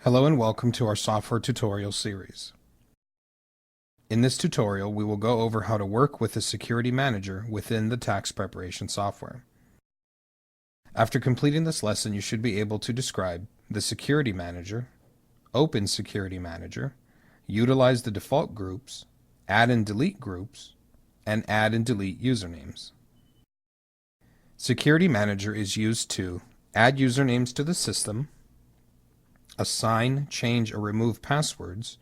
Hello and welcome to our software tutorial series. In this tutorial, we will go over how to work with the Security Manager within the tax preparation software. After completing this lesson, you should be able to describe the Security Manager, open Security Manager, utilize the default groups, add and delete groups, and add and delete usernames. Security Manager is used to add usernames to the system, assign, change, or remove passwords,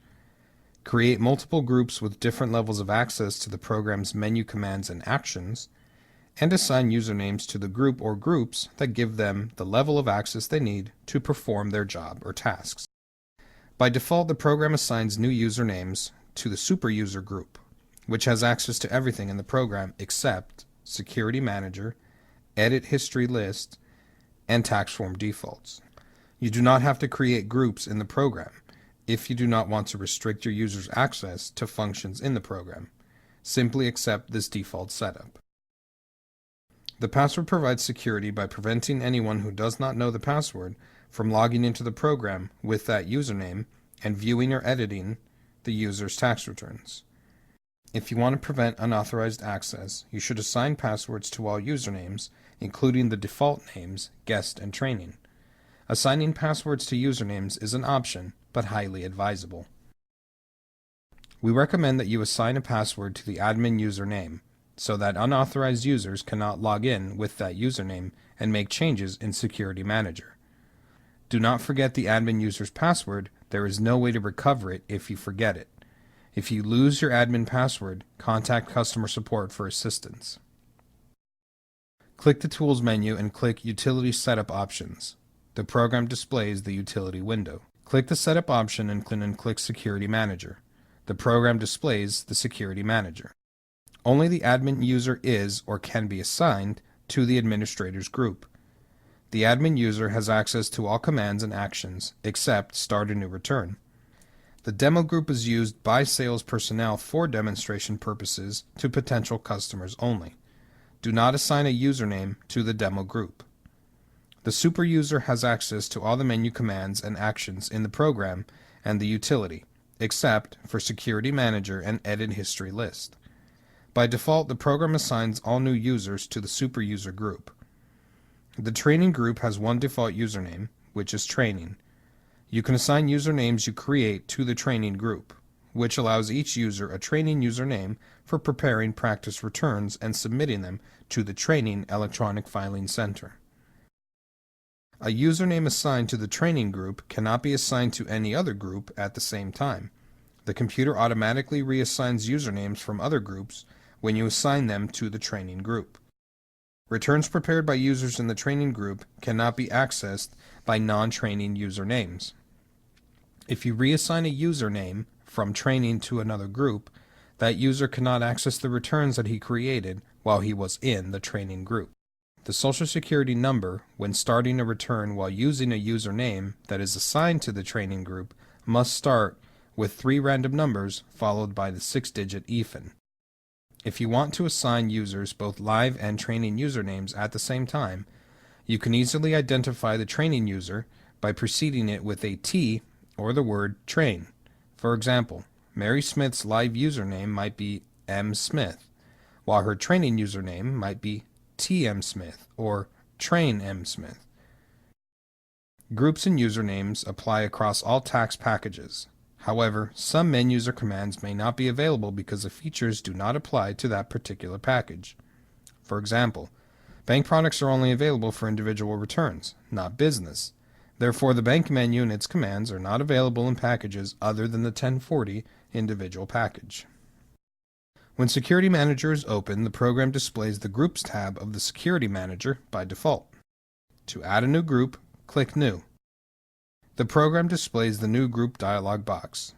create multiple groups with different levels of access to the program's menu commands and actions, and assign usernames to the group or groups that give them the level of access they need to perform their job or tasks. By default, the program assigns new usernames to the superuser group, which has access to everything in the program except Security Manager, Edit History List, and Tax Form Defaults. You do not have to create groups in the program if you do not want to restrict your users' access to functions in the program. Simply accept this default setup. The password provides security by preventing anyone who does not know the password from logging into the program with that username and viewing or editing the user's tax returns. If you want to prevent unauthorized access, you should assign passwords to all usernames, including the default names, guest, and training. Assigning passwords to usernames is an option, but highly advisable. We recommend that you assign a password to the admin username, so that unauthorized users cannot log in with that username and make changes in Security Manager. Do not forget the admin user's password. There is no way to recover it if you forget it. If you lose your admin password, contact customer support for assistance. Click the Tools menu and click Utility Setup Options. The program displays the utility window. Click the Setup option and click Security Manager. The program displays the Security Manager. Only the admin user is or can be assigned to the administrator's group. The admin user has access to all commands and actions except Start a New Return. The demo group is used by sales personnel for demonstration purposes to potential customers only. Do not assign a username to the demo group. The superuser has access to all the menu commands and actions in the program and the utility, except for Security Manager and Edit History List. By default, the program assigns all new users to the superuser group. The training group has one default username, which is training. You can assign usernames you create to the training group, which allows each user a training username for preparing practice returns and submitting them to the Training Electronic Filing Center. A username assigned to the training group cannot be assigned to any other group at the same time. The computer automatically reassigns usernames from other groups when you assign them to the training group. Returns prepared by users in the training group cannot be accessed by non-training usernames. If you reassign a username from training to another group, that user cannot access the returns that he created while he was in the training group. The Social Security number, when starting a return while using a username that is assigned to the training group, must start with 3 random numbers followed by the 6-digit EFIN. If you want to assign users both live and training usernames at the same time, you can easily identify the training user by preceding it with a T or the word train. For example, Mary Smith's live username might be M. Smith, while her training username might be TM Smith or Train M. Smith. Groups and usernames apply across all tax packages. However, some menus or commands may not be available because the features do not apply to that particular package. For example, bank products are only available for individual returns, not business. Therefore, the bank menu and its commands are not available in packages other than the 1040 individual package. When Security Manager is open, the program displays the Groups tab of the Security Manager by default. To add a new group, click New. The program displays the New Group dialog box.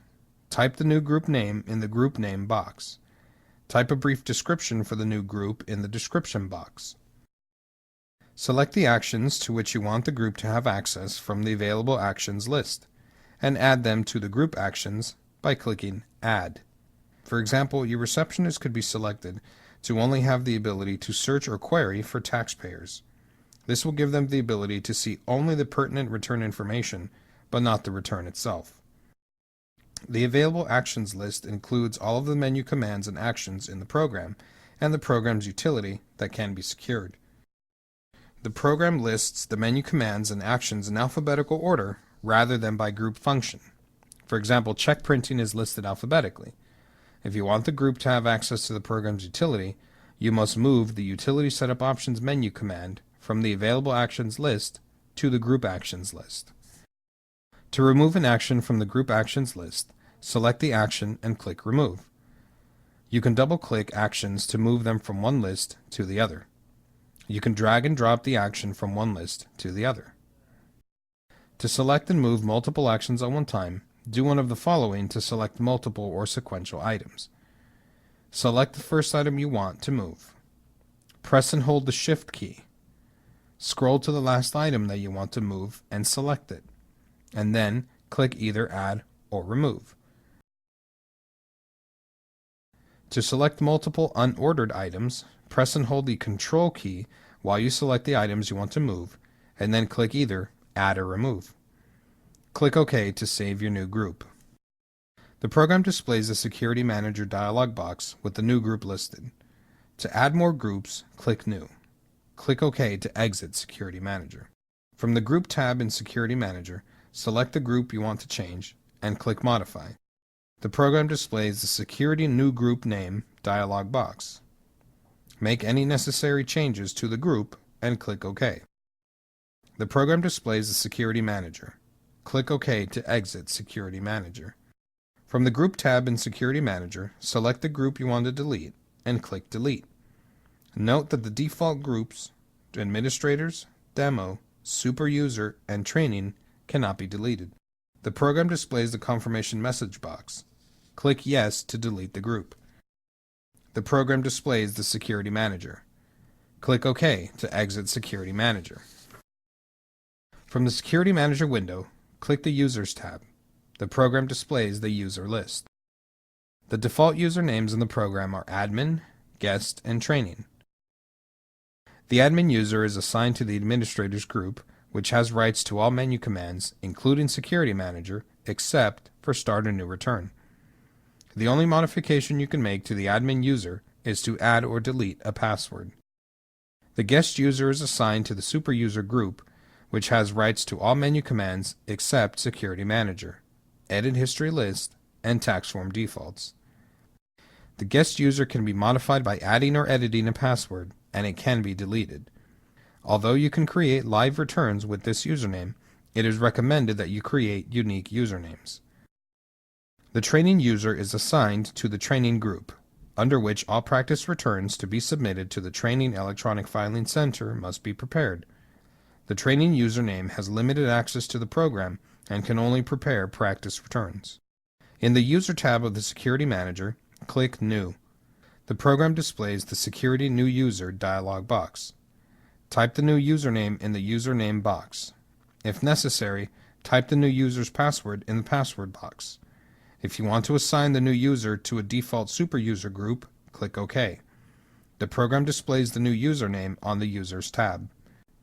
Type the new group name in the Group Name box. Type a brief description for the new group in the Description box. Select the actions to which you want the group to have access from the available actions list, and add them to the group actions by clicking Add. For example, your receptionist could be selected to only have the ability to search or query for taxpayers. This will give them the ability to see only the pertinent return information but not the return itself. The available actions list includes all of the menu commands and actions in the program, and the program's utility that can be secured. The program lists the menu commands and actions in alphabetical order rather than by group function. For example, check printing is listed alphabetically. If you want the group to have access to the program's utility, you must move the Utility Setup Options menu command from the Available Actions list to the Group Actions list. To remove an action from the Group Actions list, select the action and click Remove. You can double-click actions to move them from one list to the other. You can drag and drop the action from one list to the other. To select and move multiple actions at one time, do one of the following to select multiple or sequential items. Select the first item you want to move. Press and hold the Shift key. Scroll to the last item that you want to move and select it, and then click either Add or Remove. To select multiple unordered items, press and hold the Control key while you select the items you want to move, and then click either Add or Remove. Click OK to save your new group. The program displays the Security Manager dialog box with the new group listed. To add more groups, click New. Click OK to exit Security Manager. From the Group tab in Security Manager, select the group you want to change and click Modify. The program displays the Security New Group Name dialog box. Make any necessary changes to the group and click OK. The program displays the Security Manager. Click OK to exit Security Manager. From the Group tab in Security Manager, select the group you want to delete and click Delete. Note that the default groups, Administrators, Demo, Super User, and Training, cannot be deleted. The program displays the confirmation message box. Click Yes to delete the group. The program displays the Security Manager. Click OK to exit Security Manager. From the Security Manager window, click the Users tab. The program displays the user list. The default usernames in the program are Admin, Guest, and Training. The admin user is assigned to the administrators group, which has rights to all menu commands, including Security Manager, except for Start a New Return. The only modification you can make to the admin user is to add or delete a password. The guest user is assigned to the super user group, which has rights to all menu commands except Security Manager, Edit History List, and Tax Form Defaults. The guest user can be modified by adding or editing a password, and it can be deleted. Although you can create live returns with this username, it is recommended that you create unique usernames. The training user is assigned to the training group, under which all practice returns to be submitted to the Training Electronic Filing Center must be prepared. The training username has limited access to the program and can only prepare practice returns. In the User tab of the Security Manager, click New. The program displays the Security New User dialog box. Type the new username in the username box. If necessary, type the new user's password in the password box. If you want to assign the new user to a default super user group, click OK. The program displays the new username on the Users tab.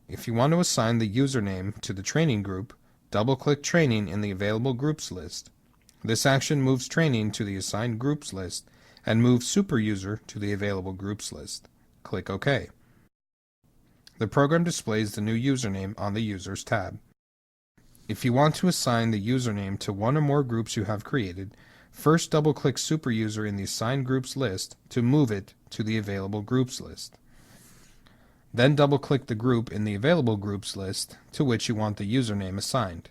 If you want to assign the username to the training group, double-click Training in the Available Groups list. This action moves Training to the Assigned Groups list and moves Super User to the Available Groups list. Click OK. The program displays the new username on the Users tab. If you want to assign the username to one or more groups you have created, first double-click Super User in the Assigned Groups list to move it to the Available Groups list. Then double-click the group in the Available Groups list to which you want the username assigned.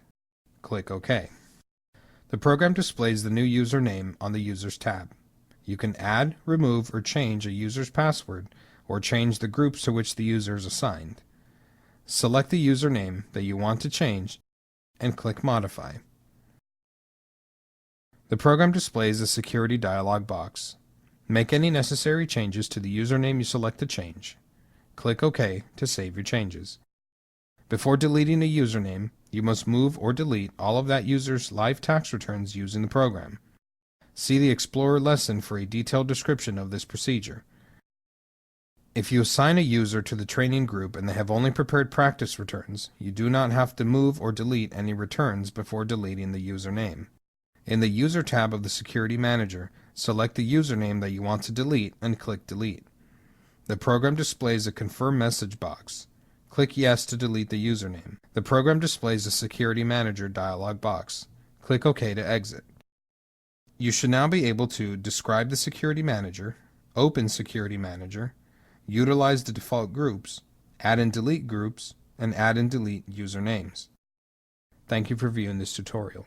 Click OK. The program displays the new username on the Users tab. You can add, remove, or change a user's password, or change the groups to which the user is assigned. Select the username that you want to change and click Modify. The program displays a security dialog box. Make any necessary changes to the username you select to change. Click OK to save your changes. Before deleting a username, you must move or delete all of that user's live tax returns using the program. See the Explorer lesson for a detailed description of this procedure. If you assign a user to the training group and they have only prepared practice returns, you do not have to move or delete any returns before deleting the username. In the User tab of the Security Manager, select the username that you want to delete and click Delete. The program displays a confirm message box. Click Yes to delete the username. The program displays a Security Manager dialog box. Click OK to exit. You should now be able to describe the Security Manager, open Security Manager, utilize the default groups, add and delete groups, and add and delete usernames. Thank you for viewing this tutorial.